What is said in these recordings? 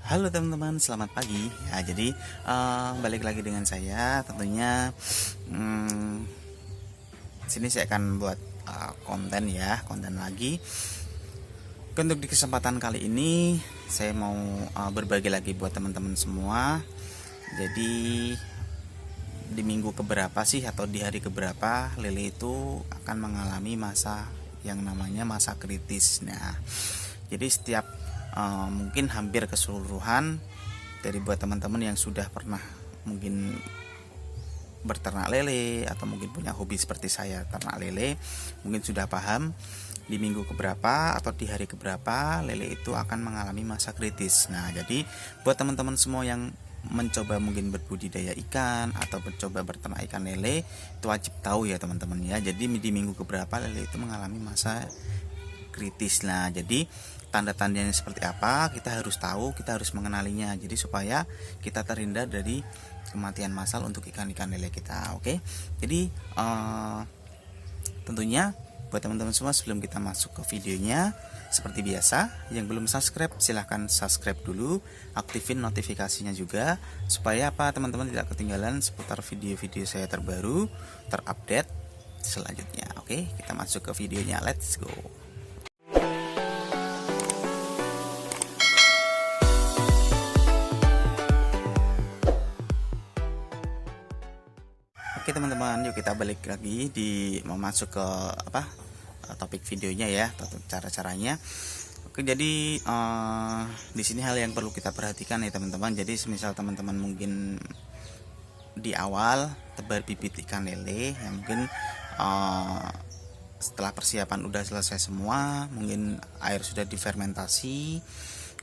Halo teman-teman, selamat pagi. Ya, jadi balik lagi dengan saya. Tentunya sini saya akan buat konten lagi. Untuk di kesempatan kali ini, saya mau berbagi lagi buat teman-teman semua. Jadi di minggu keberapa sih atau di hari keberapa lele itu akan mengalami masa yang namanya masa kritis. Nah, jadi setiap mungkin hampir keseluruhan dari buat teman-teman yang sudah pernah mungkin berternak lele atau mungkin punya hobi seperti saya ternak lele, mungkin sudah paham di minggu keberapa atau di hari keberapa lele itu akan mengalami masa kritis. Nah, jadi buat teman-teman semua yang mencoba mungkin berbudidaya ikan atau mencoba berternak ikan lele, itu wajib tahu ya teman-teman ya. Jadi di minggu keberapa lele itu mengalami masa kritis. Nah, jadi tanda-tandanya seperti apa kita harus tahu, kita harus mengenalinya. Jadi supaya kita terhindar dari kematian massal untuk ikan-ikan lele kita. Oke. Jadi tentunya buat teman-teman semua, sebelum kita masuk ke videonya, seperti biasa, yang belum subscribe silahkan subscribe dulu, aktifin notifikasinya juga, supaya apa, teman-teman tidak ketinggalan seputar video-video saya terbaru, terupdate selanjutnya. Oke, kita masuk ke videonya, let's go. Oke teman-teman, yuk kita balik lagi mau masuk ke topik videonya ya, cara-caranya. Oke, jadi di sini hal yang perlu kita perhatikan ya teman-teman. Jadi semisal teman-teman mungkin di awal tebar bibit ikan lele, yang mungkin setelah persiapan udah selesai semua, mungkin air sudah difermentasi,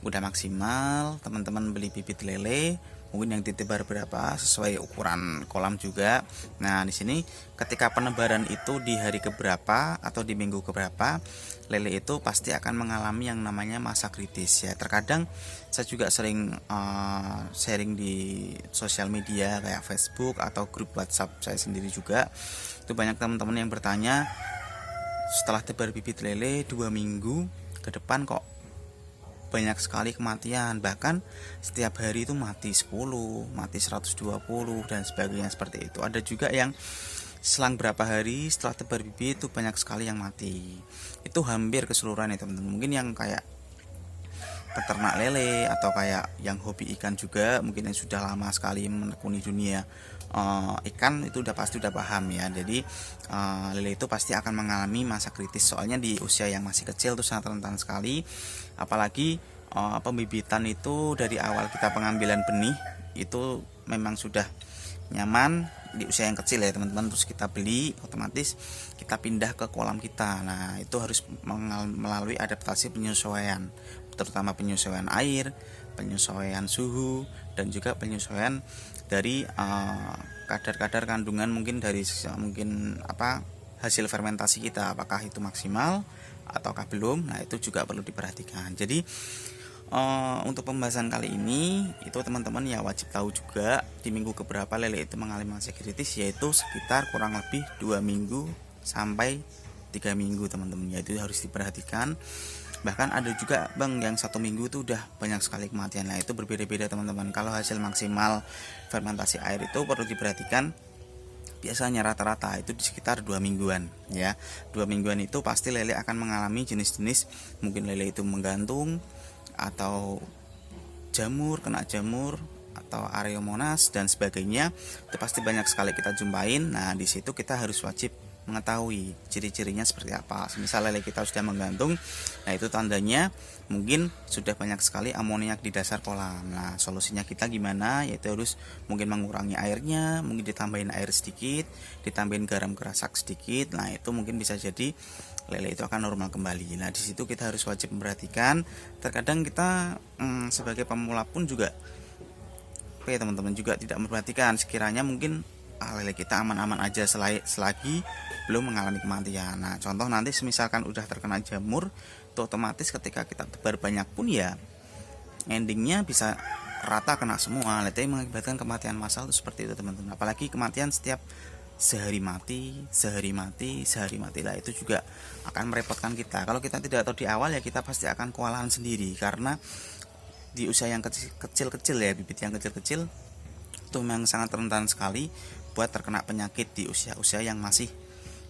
udah maksimal, teman-teman beli bibit lele, mungkin yang ditebar berapa sesuai ukuran kolam juga. Nah, di sini ketika penebaran itu di hari keberapa atau di minggu keberapa, lele itu pasti akan mengalami yang namanya masa kritis ya. Terkadang saya juga sering sharing di sosial media kayak Facebook atau grup WhatsApp saya sendiri juga. Itu banyak teman-teman yang bertanya, setelah tebar bibit lele 2 minggu ke depan kok banyak sekali kematian, bahkan setiap hari itu mati 10, mati 120 dan sebagainya seperti itu. Ada juga yang selang berapa hari setelah tebar bibit itu banyak sekali yang mati. Itu hampir keseluruhan ya teman-teman. Mungkin yang kayak peternak lele atau kayak yang hobi ikan juga, mungkin yang sudah lama sekali menekuni dunia ikan, itu pasti udah paham ya. Jadi lele itu pasti akan mengalami masa kritis, soalnya di usia yang masih kecil itu sangat rentan sekali. Apalagi pembibitan itu dari awal kita pengambilan benih itu memang sudah nyaman di usia yang kecil ya teman-teman, terus kita beli, otomatis kita pindah ke kolam kita. Nah, itu harus melalui adaptasi penyesuaian, terutama penyesuaian air, penyesuaian suhu, dan juga penyesuaian dari kadar-kadar kandungan mungkin dari hasil fermentasi kita, apakah itu maksimal ataukah belum. Nah, itu juga perlu diperhatikan. Jadi untuk pembahasan kali ini itu teman-teman ya wajib tahu juga di minggu keberapa lele itu mengalami masa kritis, yaitu sekitar kurang lebih 2 minggu sampai 3 minggu teman-teman ya, itu harus diperhatikan. Bahkan ada juga yang 1 minggu itu udah banyak sekali kematian. Nah, itu berbeda-beda teman-teman. Kalau hasil maksimal fermentasi air itu perlu diperhatikan, biasanya rata-rata itu di sekitar 2 mingguan ya. 2 mingguan itu pasti lele akan mengalami jenis-jenis, mungkin lele itu menggantung atau jamur, kena jamur atau areomonas dan sebagainya. Itu pasti banyak sekali kita jumpain. Nah, di situ kita harus wajib mengetahui ciri-cirinya seperti apa. Misal lele kita sudah menggantung, nah itu tandanya mungkin sudah banyak sekali amoniak di dasar kolam. Nah, solusinya kita gimana? Yaitu harus mungkin mengurangi airnya, mungkin ditambahin air sedikit, ditambahin garam kerasak sedikit. Nah, itu mungkin bisa jadi lele itu akan normal kembali. Nah, di situ kita harus wajib memperhatikan. Terkadang kita sebagai pemula pun juga teman-teman juga tidak memperhatikan, sekiranya mungkin lele kita aman-aman aja selagi belum mengalami kematian. Nah, contoh nanti misalkan udah terkena jamur, itu otomatis ketika kita tebar banyak pun ya endingnya bisa rata kena semua. Itu mengakibatkan kematian massal itu seperti itu teman-teman. Apalagi kematian setiap sehari mati lah, itu juga akan merepotkan kita. Kalau kita tidak tahu di awal ya kita pasti akan kewalahan sendiri, karena di usia yang kecil-kecil ya, bibit yang kecil-kecil itu memang sangat rentan sekali buat terkena penyakit di usia-usia yang masih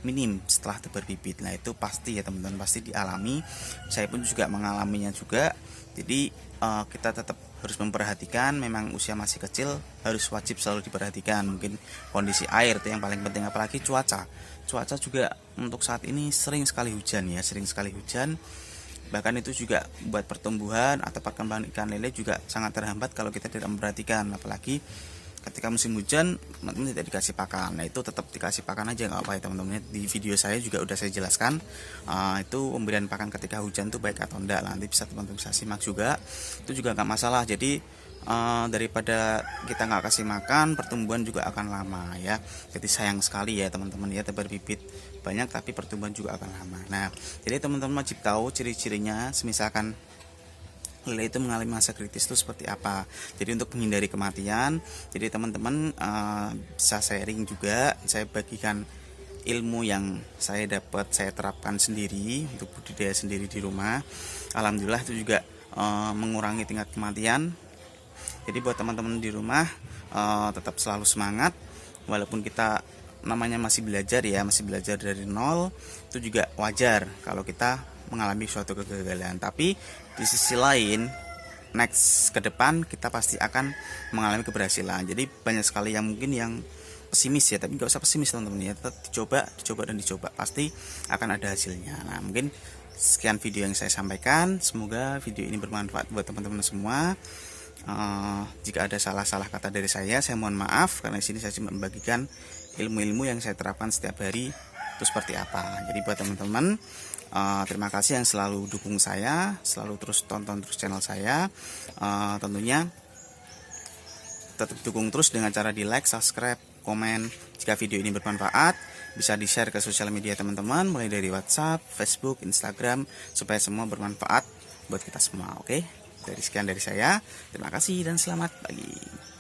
minim setelah tebar bibit. Nah itu pasti ya teman-teman, pasti dialami, saya pun juga mengalaminya juga. Jadi kita tetap harus memperhatikan, memang usia masih kecil harus wajib selalu diperhatikan. Mungkin kondisi air itu yang paling penting, apalagi cuaca juga untuk saat ini sering sekali hujan ya, sering sekali hujan. Bahkan itu juga buat pertumbuhan atau perkembangan ikan lele juga sangat terhambat kalau kita tidak memperhatikan. Apalagi ketika musim hujan teman-teman tidak dikasih pakan. Nah itu tetap dikasih pakan aja nggak apa ya teman-teman. Di video saya juga udah saya jelaskan itu pemberian pakan ketika hujan tuh baik atau enggak. Nanti bisa teman-teman bisa simak juga, itu juga nggak masalah. Jadi daripada kita nggak kasih makan, pertumbuhan juga akan lama ya. Jadi sayang sekali ya teman-teman ya, tebar bibit banyak tapi pertumbuhan juga akan lama. Nah jadi teman-teman wajib tahu ciri-cirinya, semisalkan lele itu mengalami masa kritis itu seperti apa. Jadi untuk menghindari kematian, jadi teman-teman bisa sharing juga, saya bagikan ilmu yang saya dapat, saya terapkan sendiri untuk budidaya sendiri di rumah. Alhamdulillah itu juga mengurangi tingkat kematian. Jadi buat teman-teman di rumah tetap selalu semangat, walaupun kita namanya masih belajar ya, masih belajar dari nol, itu juga wajar kalau kita mengalami suatu kegagalan. Tapi di sisi lain, next ke depan kita pasti akan mengalami keberhasilan. Jadi banyak sekali yang mungkin yang pesimis ya, tapi nggak usah pesimis teman-teman ya, tetap dicoba dan dicoba, pasti akan ada hasilnya. Nah mungkin sekian video yang saya sampaikan, semoga video ini bermanfaat buat teman-teman semua. Jika ada salah-salah kata dari saya mohon maaf, karena di sini saya cuma membagikan ilmu-ilmu yang saya terapkan setiap hari itu seperti apa. Jadi buat teman-teman, terima kasih yang selalu dukung saya, selalu terus tonton terus channel saya. Tentunya tetap dukung terus dengan cara di like, subscribe, komen. Jika video ini bermanfaat, bisa di share ke sosial media teman-teman, mulai dari WhatsApp, Facebook, Instagram, supaya semua bermanfaat buat kita semua. Oke, sekian dari saya, terima kasih dan selamat pagi.